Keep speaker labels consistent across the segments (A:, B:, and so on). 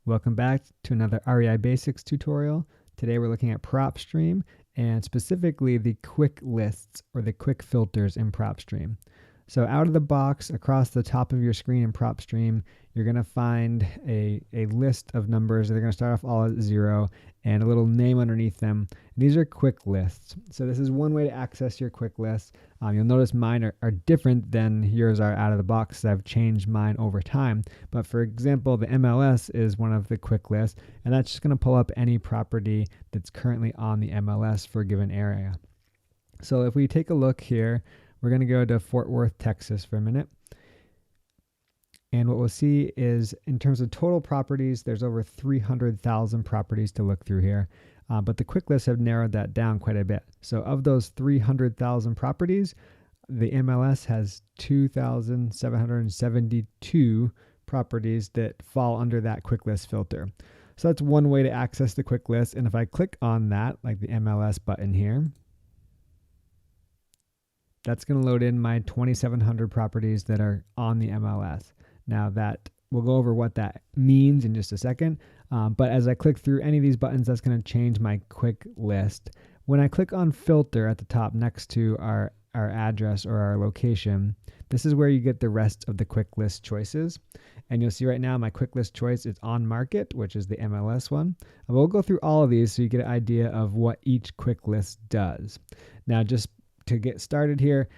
A: Welcome back to another REI Basics tutorial. Today we're looking at PropStream and specifically the quick lists or the quick filters in PropStream. So out of the box, across the top of your screen in PropStream, you're going to find a list of numbers. They're going to start off all at 0 and a little name underneath them. These are quick lists. So this is one way to access your quick lists. You'll notice mine are different than yours are out of the box. I've changed mine over time. But for example, the MLS is one of the quick lists, and that's just going to pull up any property that's currently on the MLS for a given area. So if we take a look here, we're going to go to Fort Worth, Texas for a minute. And what we'll see is in terms of total properties, there's over 300,000 properties to look through here. But the quick lists have narrowed that down quite a bit. So of those 300,000 properties, the MLS has 2,772 properties that fall under that quick list filter. So that's one way to access the quick list. And if I click on that, like the MLS button here, that's going to load in my 2,700 properties that are on the MLS. Now that we'll go over what that means in just a second. But as I click through any of these buttons, that's going to change my quick list. When I click on filter at the top next to our address or our location, this is where you get the rest of the quick list choices. And you'll see right now my quick list choice is on market, which is the MLS one. And we'll go through all of these so you get an idea of what each quick list does. Now, just to get started here,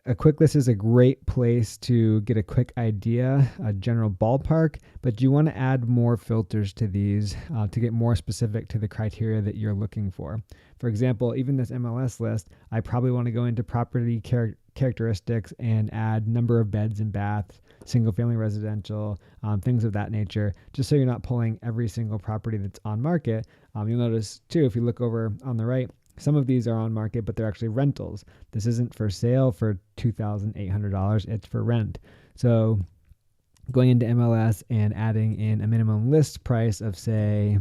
A: a quick list is a great place to get a quick idea, a general ballpark, but you want to add more filters to these to get more specific to the criteria that you're looking for. For example, even this MLS list, I probably want to go into property characteristics and add number of beds and baths, single family residential, things of that nature, just so you're not pulling every single property that's on market. You'll notice too, if you look over on the right, some of these are on market, but they're actually rentals. This isn't for sale for $2,800. It's for rent. So going into MLS and adding in a minimum list price of, say,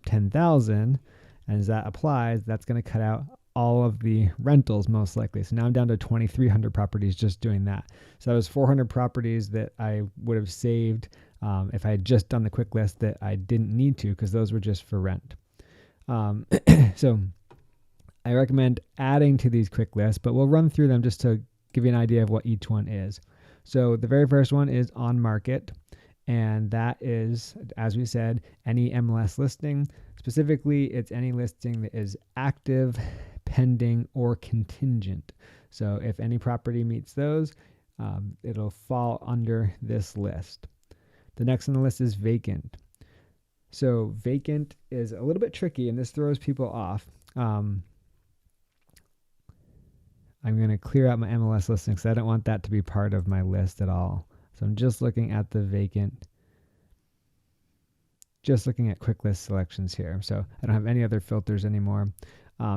A: $10,000, and as that applies, that's going to cut out all of the rentals most likely. So now I'm down to 2,300 properties just doing that. So that was 400 properties that I would have saved if I had just done the quick list that I didn't need to, because those were just for rent. So I recommend adding to these quick lists, but we'll run through them just to give you an idea of what each one is. So the very first one is on market, and that is, as we said, any MLS listing. Specifically, it's any listing that is active, pending, or contingent. So if any property meets those, it'll fall under this list. The next on the list is vacant. So vacant is a little bit tricky, and this throws people off. I'm going to clear out my MLS listing because I don't want that to be part of my list at all. So I'm just looking at the vacant, just looking at quick list selections here. So I don't have any other filters anymore.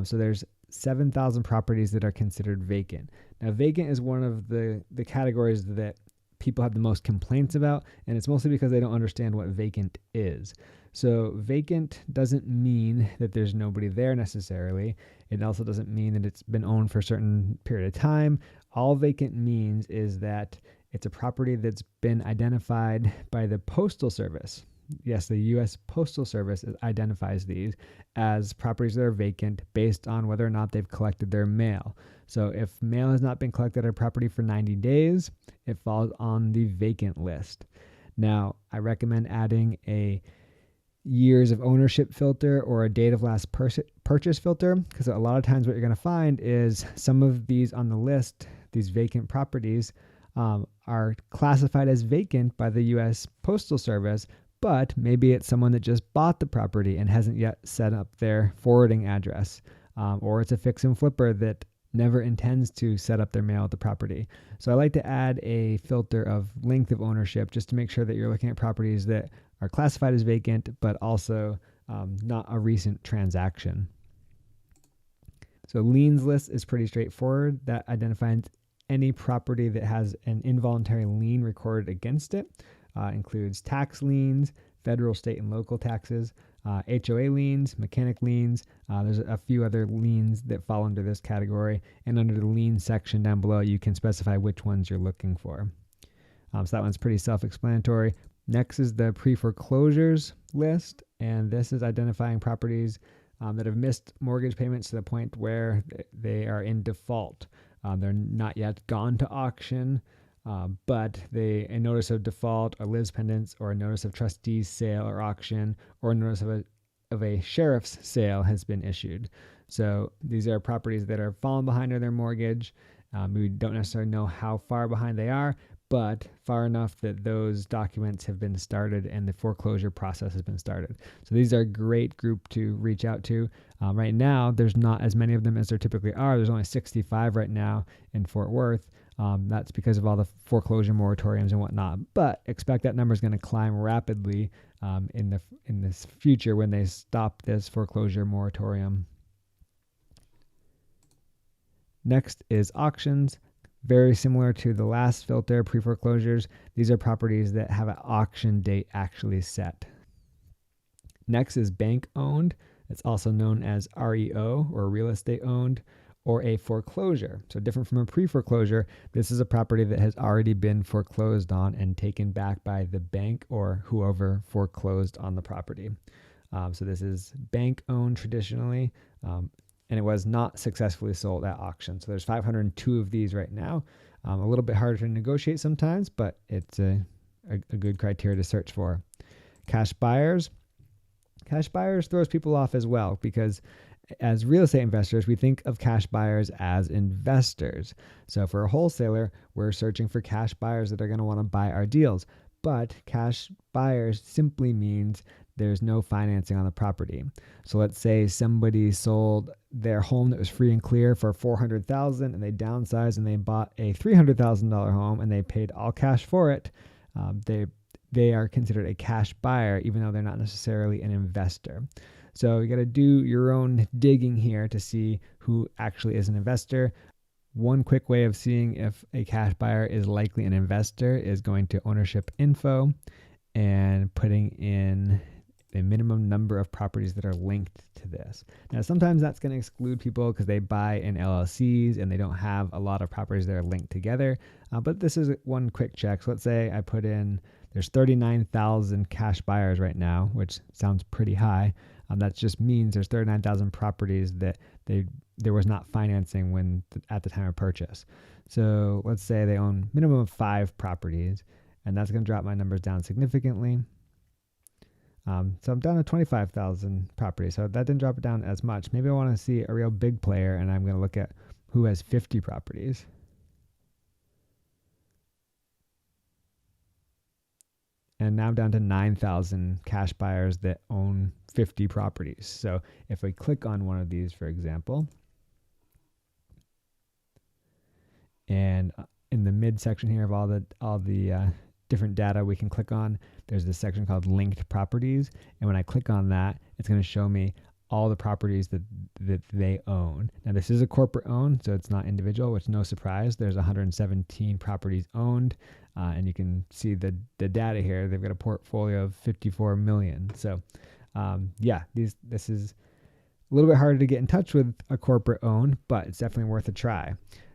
A: So there's 7,000 properties that are considered vacant. Now, vacant is one of the categories that people have the most complaints about, and it's mostly because they don't understand what vacant is. So vacant doesn't mean that there's nobody there necessarily. It also doesn't mean that it's been owned for a certain period of time. All vacant means is that it's a property that's been identified by the Postal Service. Yes, the U.S. Postal Service identifies these as properties that are vacant based on whether or not they've collected their mail. So if mail has not been collected at a property for 90 days, it falls on the vacant list. Now, I recommend adding a years of ownership filter or a date of last purchase filter, because a lot of times what you're going to find is some of these on the list, these vacant properties, are classified as vacant by the U.S. Postal Service, but maybe it's someone that just bought the property and hasn't yet set up their forwarding address, or it's a fix and flipper that never intends to set up their mail at the property. So I like to add a filter of length of ownership just to make sure that you're looking at properties that are classified as vacant, but also not a recent transaction. So liens list is pretty straightforward. That identifies any property that has an involuntary lien recorded against it. Includes tax liens, federal, state, and local taxes, HOA liens, mechanic liens. There's a few other liens that fall under this category. And under the lien section down below, you can specify which ones you're looking for. So that one's pretty self-explanatory. Next is the pre-foreclosures list, and this is identifying properties that have missed mortgage payments to the point where they are in default. They're not yet gone to auction, but a notice of default, a lis pendens, or a notice of trustee's sale or auction, or a notice of a sheriff's sale has been issued. So these are properties that are falling behind on their mortgage. We don't necessarily know how far behind they are, but far enough that those documents have been started and the foreclosure process has been started. So these are a great group to reach out to. Right now, there's not as many of them as there typically are. There's only 65 right now in Fort Worth. That's because of all the foreclosure moratoriums and whatnot. But expect that number is going to climb rapidly in this future when they stop this foreclosure moratorium. Next is auctions. Very similar to the last filter, pre-foreclosures. These are properties that have an auction date actually set. Next is bank owned. It's also known as REO, or real estate owned, or a foreclosure. So different from a pre-foreclosure, this is a property that has already been foreclosed on and taken back by the bank or whoever foreclosed on the property. So this is bank owned traditionally. And it was not successfully sold at auction. So there's 502 of these right now. A little bit harder to negotiate sometimes, but it's a good criteria to search for. Cash buyers. Cash buyers throws people off as well, because as real estate investors, we think of cash buyers as investors. So for a wholesaler, we're searching for cash buyers that are going to want to buy our deals. But cash buyers simply means there's no financing on the property. So let's say somebody sold their home that was free and clear for $400,000 and they downsized and they bought a $300,000 home and they paid all cash for it. They are considered a cash buyer, even though they're not necessarily an investor. So you got to do your own digging here to see who actually is an investor. One quick way of seeing if a cash buyer is likely an investor is going to ownership info and putting in the minimum number of properties that are linked to this. Now, sometimes that's going to exclude people because they buy in LLCs and they don't have a lot of properties that are linked together. But this is one quick check. So let's say I put in, there's 39,000 cash buyers right now, which sounds pretty high. That just means there's 39,000 properties that there was not financing at the time of purchase. So let's say they own minimum of 5 properties, and that's going to drop my numbers down significantly. So I'm down to 25,000 properties. So that didn't drop it down as much. Maybe I want to see a real big player, and I'm going to look at who has 50 properties. And now I'm down to 9,000 cash buyers that own 50 properties. So if we click on one of these, for example, and in the mid section here of all the different data we can click on, there's this section called linked properties. And when I click on that, it's going to show me all the properties that they own. Now this is a corporate owned, so it's not individual, which is no surprise. There's 117 properties owned, and you can see the data here. They've got a portfolio of 54 million. So this is a little bit harder to get in touch with a corporate owned, but it's definitely worth a try,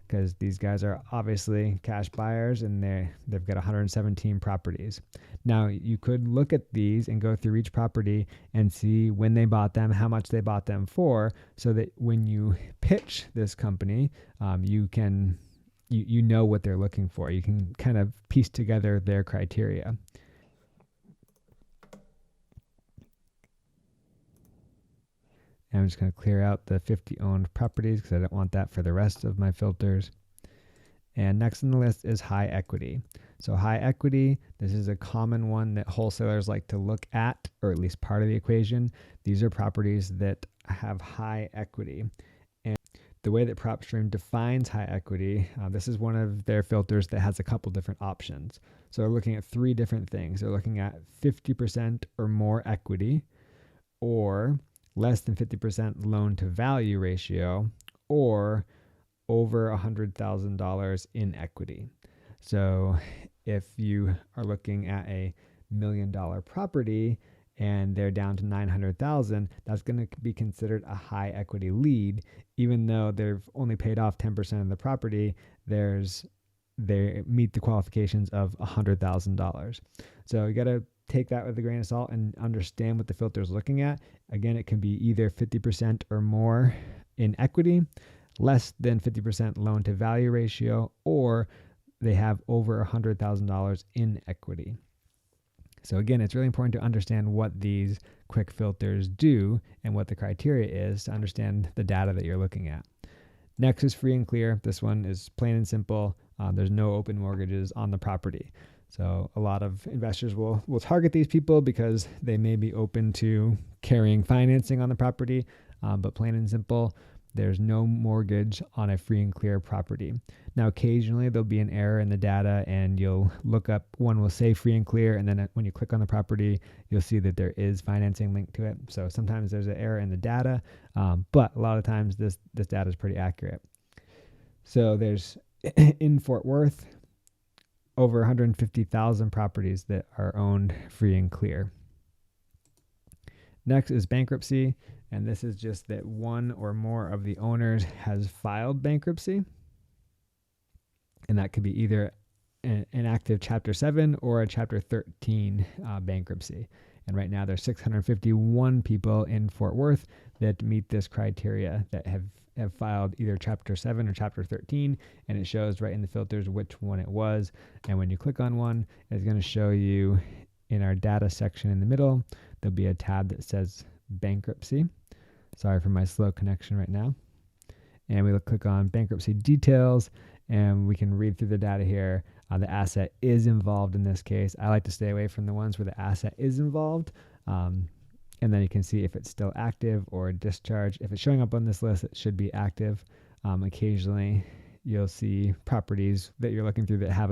A: because these guys are obviously cash buyers and they've got 117 properties. Now, you could look at these and go through each property and see when they bought them, how much they bought them for, so that when you pitch this company, you know what they're looking for. You can kind of piece together their criteria. And I'm just going to clear out the 50 owned properties because I don't want that for the rest of my filters. And next on the list is high equity. So high equity, this is a common one that wholesalers like to look at, or at least part of the equation. These are properties that have high equity. And the way that PropStream defines high equity, this is one of their filters that has a couple different options. So they're looking at 3 different things. They're looking at 50% or more equity, or less than 50% loan to value ratio, or over $100,000 in equity. So if you are looking at a $1 million property and they're down to 900,000, that's going to be considered a high equity lead. Even though they've only paid off 10% of the property, there's they meet the qualifications of $100,000. So you got to take that with a grain of salt and understand what the filter is looking at. Again, it can be either 50% or more in equity, less than 50% loan to value ratio, or they have over $100,000 in equity. So again, it's really important to understand what these quick filters do and what the criteria is to understand the data that you're looking at. Next is free and clear. This one is plain and simple. There's no open mortgages on the property. So a lot of investors will target these people because they may be open to carrying financing on the property, but plain and simple, there's no mortgage on a free and clear property. Now, occasionally there'll be an error in the data and you'll look up, one will say free and clear, and then when you click on the property, you'll see that there is financing linked to it. So sometimes there's an error in the data, but a lot of times this data is pretty accurate. So there's, in Fort Worth, over 150,000 properties that are owned free and clear. Next is bankruptcy, and this is just that one or more of the owners has filed bankruptcy, and that could be either an active Chapter 7 or a Chapter 13 bankruptcy. And right now there's 651 people in Fort Worth that meet this criteria that have filed either Chapter 7 or Chapter 13, and it shows right in the filters which one it was. And when you click on one, it's going to show you in our data section in the middle, there'll be a tab that says bankruptcy. Sorry for my slow connection right now. And we'll click on bankruptcy details, and we can read through the data here. The asset is involved in this case. I like to stay away from the ones where the asset is involved. And then you can see if it's still active or discharged. If it's showing up on this list, it should be active. Occasionally, you'll see properties that you're looking through that have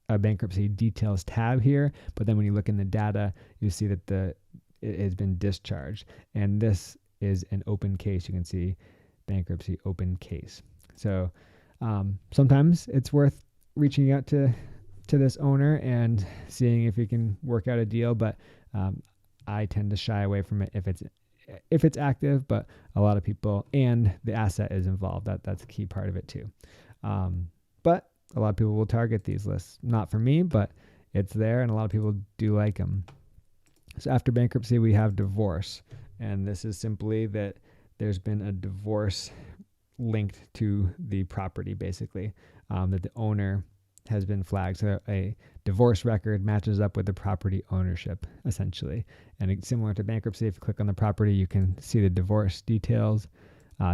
A: a bankruptcy details tab here. But then when you look in the data, you see that it has been discharged. And this is an open case. You can see bankruptcy open case. So sometimes it's worth reaching out to this owner and seeing if you can work out a deal. But I tend to shy away from it if it's active, but a lot of people, and the asset is involved. That's a key part of it too. But a lot of people will target these lists. Not for me, but it's there, and a lot of people do like them. So after bankruptcy, we have divorce, and this is simply that there's been a divorce linked to the property, basically, that the owner has been flagged. So a divorce record matches up with the property ownership, essentially. And it's similar to bankruptcy. If you click on the property, you can see the divorce details.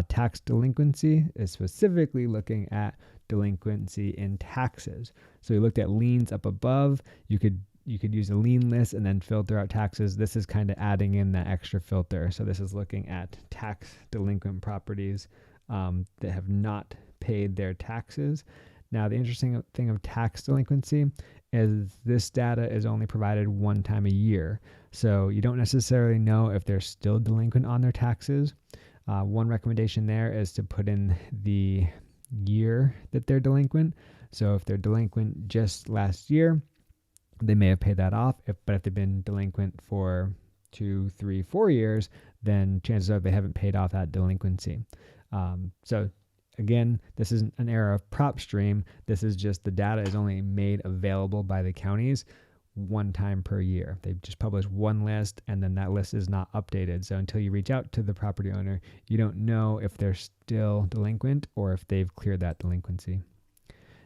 A: Tax delinquency is specifically looking at delinquency in taxes. So we looked at liens up above. You could use a lien list and then filter out taxes. This is kind of adding in that extra filter. So this is looking at tax delinquent properties that have not paid their taxes. Now, the interesting thing of tax delinquency is this data is only provided one time a year. So you don't necessarily know if they're still delinquent on their taxes. One recommendation there is to put in the year that they're delinquent. So if they're delinquent just last year, they may have paid that off. But if they've been delinquent for 2, 3, 4 years, then chances are they haven't paid off that delinquency. So again, this isn't an error of PropStream. This is just the data is only made available by the counties one time per year. They just publish one list, and then that list is not updated. So until you reach out to the property owner, you don't know if they're still delinquent or if they've cleared that delinquency.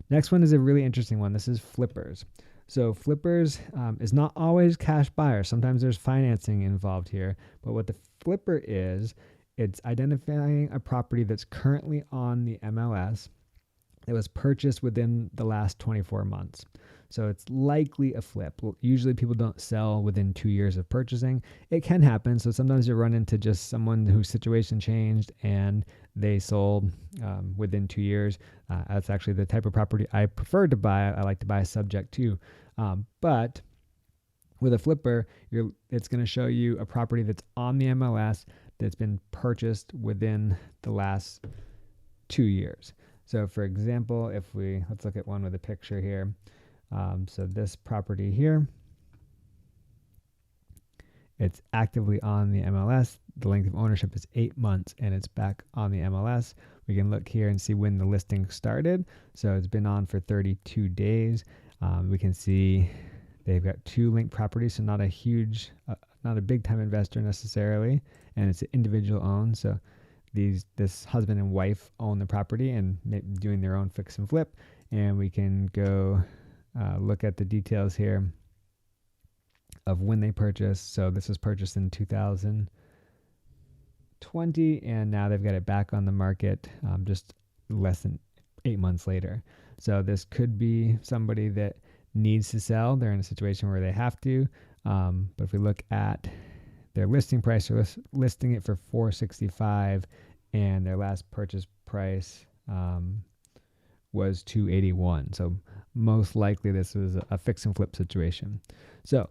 A: Next one is a really interesting one. This is flippers. So flippers is not always cash buyers. Sometimes there's financing involved here. But what the flipper is, it's identifying a property that's currently on the MLS that was purchased within the last 24 months. So it's likely a flip. Usually people don't sell within 2 years of purchasing. It can happen. So sometimes you run into just someone whose situation changed and they sold within 2 years. That's actually the type of property I prefer to buy. I like to buy subject to. But with a flipper, it's going to show you a property that's on the MLS that's been purchased within the last 2 years. So for example, let's look at one with a picture here. So this property here, it's actively on the MLS. The length of ownership is 8 months and it's back on the MLS. We can look here and see when the listing started. So it's been on for 32 days. We can see they've got 2 linked properties, so not a huge, not a big time investor necessarily, and it's an individual owned. So this husband and wife own the property and doing their own fix and flip. And we can go look at the details here of when they purchased. So this was purchased in 2020, and now they've got it back on the market just less than 8 months later. So this could be somebody that needs to sell. They're in a situation where they have to. But if we look at their listing price, they're listing it for $465, and their last purchase price was $281. So most likely this was a fix and flip situation. So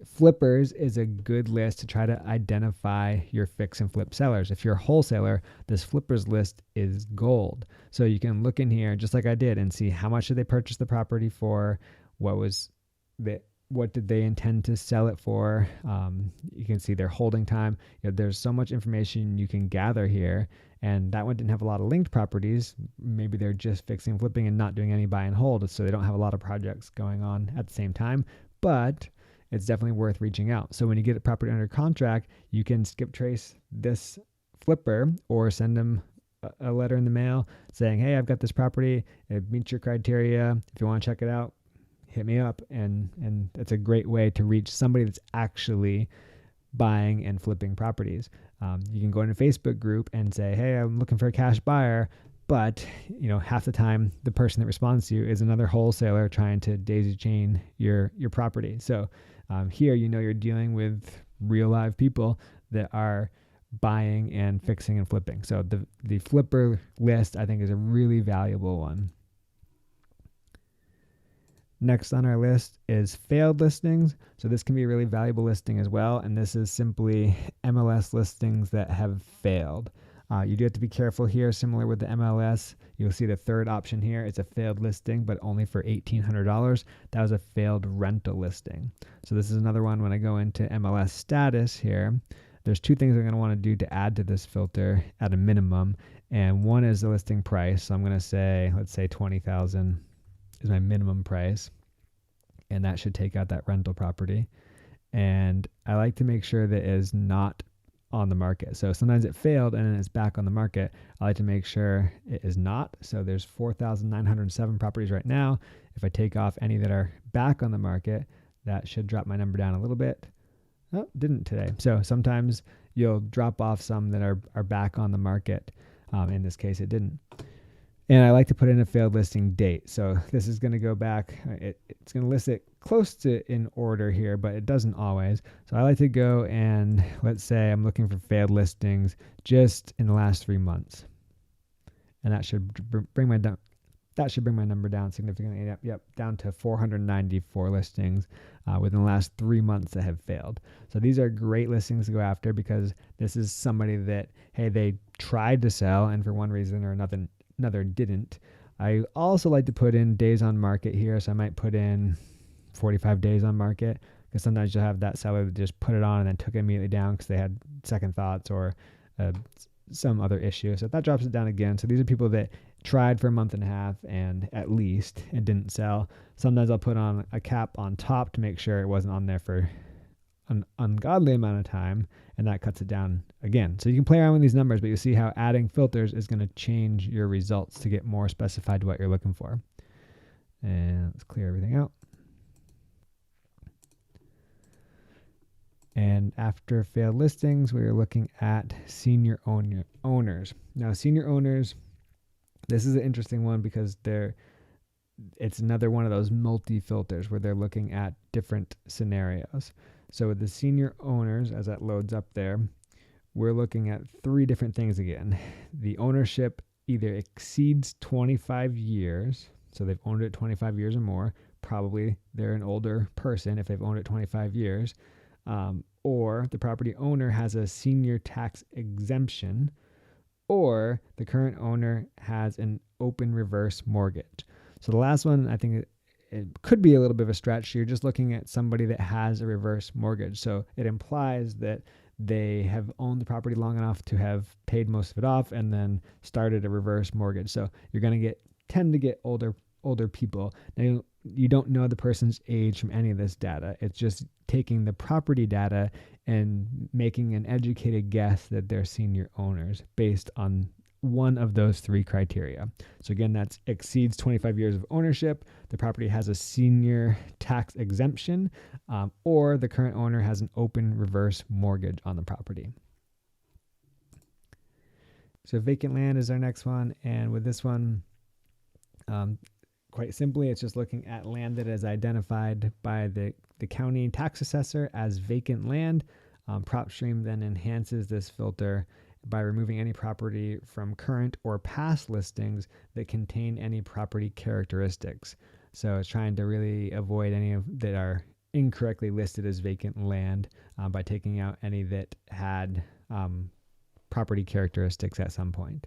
A: Flippers is a good list to try to identify your fix and flip sellers. If you're a wholesaler, this Flippers list is gold. So you can look in here just like I did and see how much did they purchase the property for, what did they intend to sell it for. You can see their holding time. There's so much information you can gather here, and that one didn't have a lot of linked properties. Maybe they're just fixing and flipping and not doing any buy and hold, so they don't have a lot of projects going on at the same time, but it's definitely worth reaching out. So when you get a property under contract, you can skip trace this flipper or send them a letter in the mail saying, hey, I've got this property, it meets your criteria, if you want to check it out, hit me up. And it's a great way to reach somebody that's actually buying and flipping properties. You can go in a Facebook group and say, hey, I'm looking for a cash buyer, but half the time the person that responds to you is another wholesaler trying to daisy chain your property. So here you're dealing with real live people that are buying and fixing and flipping. So the flipper list, I think, is a really valuable one. Next on our list is failed listings. So this can be a really valuable listing as well, and this is simply MLS listings that have failed. You do have to be careful here, similar with the MLS. You'll see the third option here. It's a failed listing, but only for $1,800. That was a failed rental listing. So this is another one. When I go into MLS status here, there's 2 things I'm going to want to do to add to this filter at a minimum. And one is the listing price. So I'm going to say, let's say $20,000 is my minimum price. And that should take out that rental property. And I like to make sure that it is not on the market. So sometimes it failed and then it's back on the market. I like to make sure it is not. So there's 4,907 properties right now. If I take off any that are back on the market, that should drop my number down a little bit. Oh, didn't today. So sometimes you'll drop off some that are back on the market. In this case, it didn't. And I like to put in a failed listing date. So this is going to go back. It's going to list it close to in order here, but it doesn't always. So I like to go and let's say I'm looking for failed listings just in the last 3 months. And that should bring my number down significantly. Yep, down to 494 listings within the last 3 months that have failed. So these are great listings to go after because this is somebody that, hey, they tried to sell and for one reason or another didn't. I also like to put in days on market here. So I might put in 45 days on market because sometimes you'll have that seller that just put it on and then took it immediately down because they had second thoughts or some other issue. So that drops it down again. So these are people that tried for a month and a half and at least it didn't sell. Sometimes I'll put on a cap on top to make sure it wasn't on there for an ungodly amount of time, and that cuts it down again. So you can play around with these numbers, but you'll see how adding filters is going to change your results to get more specified to what you're looking for. And let's clear everything out. And after failed listings, we are looking at senior owners. Now, senior owners, this is an interesting one because it's another one of those multi-filters where they're looking at different scenarios. So with the senior owners, as that loads up there, we're looking at 3 different things again. The ownership either exceeds 25 years, so they've owned it 25 years or more. Probably they're an older person if they've owned it 25 years. Or the property owner has a senior tax exemption, or the current owner has an open reverse mortgage. So the last one, I think it could be a little bit of a stretch. You're just looking at somebody that has a reverse mortgage. So it implies that they have owned the property long enough to have paid most of it off and then started a reverse mortgage. So you're going to tend to get older people. Now, you don't know the person's age from any of this data. It's just taking the property data and making an educated guess that they're senior owners based on one of those three criteria. So again, that's exceeds 25 years of ownership, the property has a senior tax exemption, or the current owner has an open reverse mortgage on the property. So vacant land is our next one. And with this one, quite simply, it's just looking at land that is identified by the county tax assessor as vacant land. PropStream then enhances this filter by removing any property from current or past listings that contain any property characteristics. So it's trying to really avoid any of that are incorrectly listed as vacant land by taking out any that had property characteristics at some point.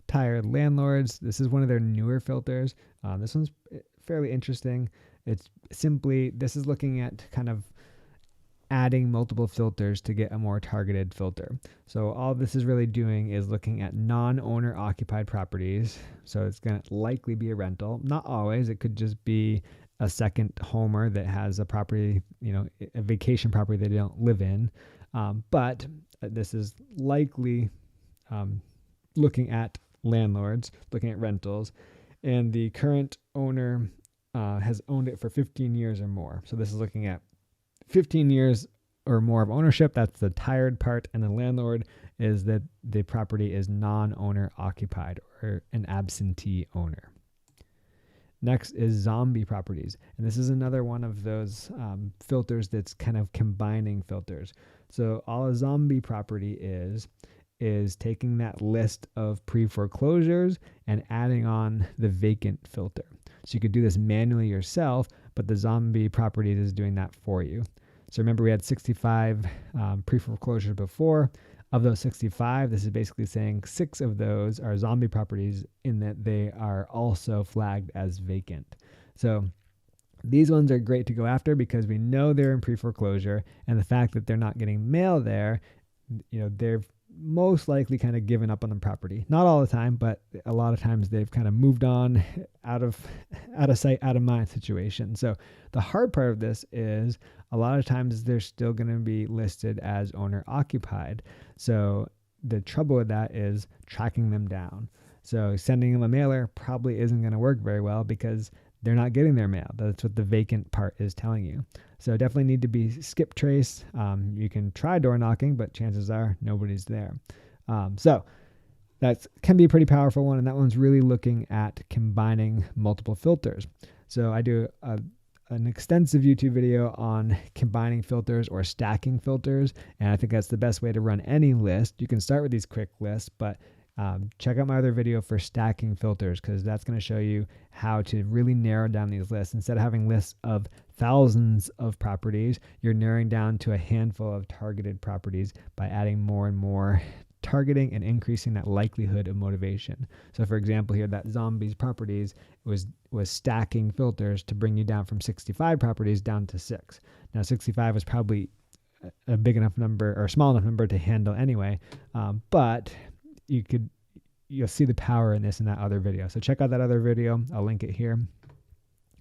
A: Tired landlords. This is one of their newer filters. This one's fairly interesting. It's simply, this is looking at kind of adding multiple filters to get a more targeted filter. So all this is really doing is looking at non-owner occupied properties. So it's going to likely be a rental. Not always. It could just be a second homer that has a property, a vacation property they don't live in. But this is likely looking at landlords, looking at rentals, and the current owner has owned it for 15 years or more. So this is looking at 15 years or more of ownership. That's the tired part. And the landlord is that the property is non-owner occupied or an absentee owner. Next is zombie properties. And this is another one of those filters that's kind of combining filters. So all a zombie property is taking that list of pre-foreclosures and adding on the vacant filter. So you could do this manually yourself, but the zombie properties is doing that for you. So remember, we had 65 pre-foreclosures before. Of those 65, this is basically saying 6 of those are zombie properties in that they are also flagged as vacant. So these ones are great to go after because we know they're in pre-foreclosure, and the fact that they're not getting mail there, they're most likely kind of given up on the property. Not all the time, but a lot of times they've kind of moved on out of sight, out of mind situation. So the hard part of this is a lot of times they're still going to be listed as owner occupied. So the trouble with that is tracking them down. So sending them a mailer probably isn't going to work very well because they're not getting their mail. That's what the vacant part is telling you. So definitely need to be skip trace. You can try door knocking, but chances are nobody's there. So that can be a pretty powerful one. And that one's really looking at combining multiple filters. So I do an extensive YouTube video on combining filters or stacking filters. And I think that's the best way to run any list. You can start with these quick lists, but check out my other video for stacking filters because that's going to show you how to really narrow down these lists. Instead of having lists of thousands of properties, you're narrowing down to a handful of targeted properties by adding more and more targeting and increasing that likelihood of motivation. So for example, here that zombies properties was stacking filters to bring you down from 65 properties down to 6. Now 65 was probably a big enough number or small enough number to handle anyway, but you'll see the power in this in that other video. So check out that other video. I'll link it here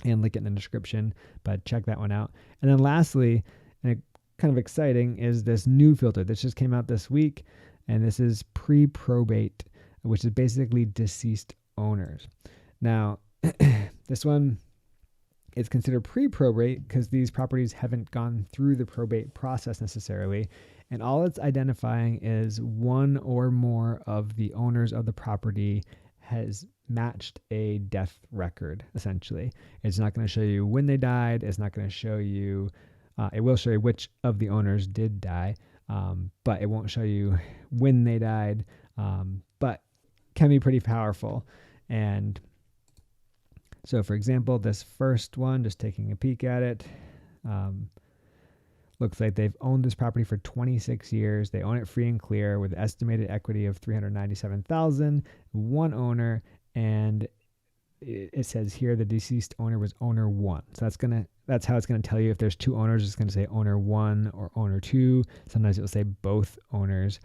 A: and link it in the description, but check that one out. And then lastly, and kind of exciting, is this new filter. This just came out this week, and this is Pre-Probate, which is basically deceased owners. Now, this one is considered pre-probate because these properties haven't gone through the probate process necessarily. And all it's identifying is one or more of the owners of the property has matched a death record, essentially. It's not going to show you when they died. It's not going to show you, it will show you which of the owners did die, but it won't show you when they died, but can be pretty powerful. And so, for example, this first one, just taking a peek at it, looks like they've owned this property for 26 years. They own it free and clear with estimated equity of $397,000, one owner, and it says here the deceased owner was owner 1. So that's how it's gonna tell you if there's 2 owners. It's gonna say owner 1 or owner 2. Sometimes it'll say both owners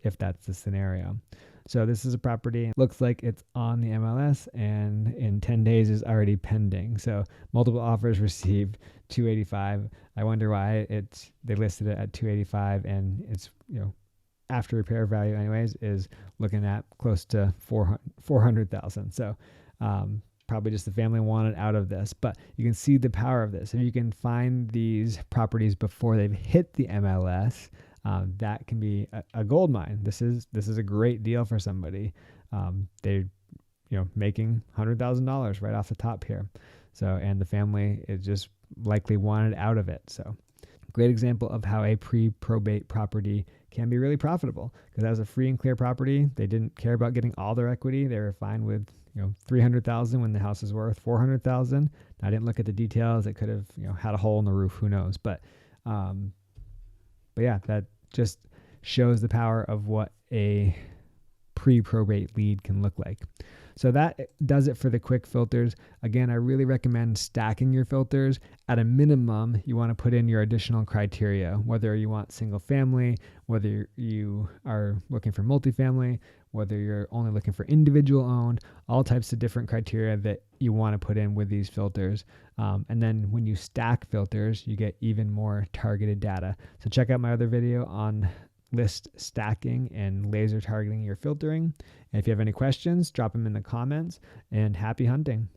A: if that's the scenario. So this is a property. It looks like it's on the MLS and in 10 days is already pending. So multiple offers received, 285. I wonder why they listed it at 285 and it's, after repair value anyways is looking at close to 400,000. So probably just the family wanted out of this, but you can see the power of this. If you can find these properties before they've hit the MLS, that can be a gold mine. This is a great deal for somebody. They're making $100,000 right off the top here. So, and the family is just likely wanted out of it. So great example of how a pre-probate property can be really profitable, because that was a free and clear property. They didn't care about getting all their equity. They were fine with $300,000 when the house is worth $400,000. I didn't look at the details. It could have had a hole in the roof. Who knows? But yeah, that just shows the power of what a pre-probate lead can look like. So that does it for the quick filters. Again, I really recommend stacking your filters. At a minimum, you want to put in your additional criteria, whether you want single family, whether you are looking for multifamily, whether you're only looking for individual owned, all types of different criteria that you want to put in with these filters. And then when you stack filters, you get even more targeted data. So check out my other video on list stacking and laser targeting your filtering. And if you have any questions, drop them in the comments, and happy hunting.